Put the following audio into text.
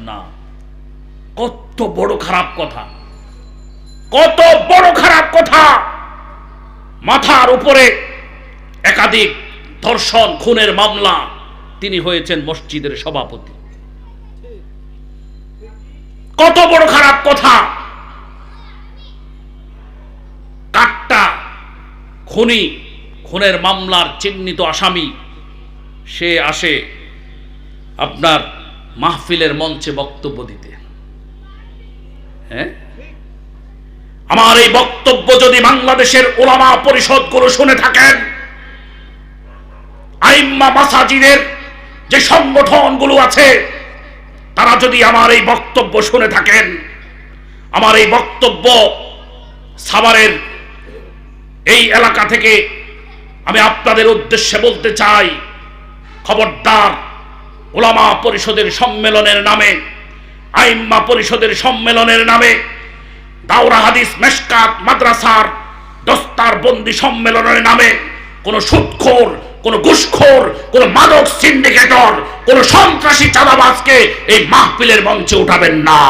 না। কত বড় খারাপ কথা, কত বড় খারাপ কথা। মাথার উপরে একাধিক ধর্ষণ খুনের মামলা, তিনি হয়েছেন মসজিদের সভাপতি। কত বড় খারাপ কথা। কাট্টা খুনি, খুনের মামলার চিহ্নিত আসামি, সে আসে আপনার মাহফিলের মঞ্চে বক্তব্য দিতে। হ্যাঁ, আমার এই বক্তব্য যদি বাংলাদেশের উলামা পরিষদগুলো শুনে থাকেন, আইম্মা মাসাজিদের যে সংগঠনগুলো আছে, তারা যদি আমার এই বক্তব্য শুনে থাকেন, আমার এই বক্তব্য সাভারের এই এলাকা থেকে আমি আপনাদের উদ্দেশ্যে বলতে চাই, খবরদার উলামা পরিষদের সম্মেলনের নামে, আইম্মা পরিষদের সম্মেলনের নামে, দাওরা হাদিস মেশকাত মাদ্রাসার দস্তার বন্দি সম্মেলনের নামে কোন সুদখোর, কোন ঘুষখোর, কোন মাদক সিন্ডিকেটর, কোন সন্ত্রাসী চাঁদাবাজকে এই মাহফিলের মঞ্চে উঠাবেন না।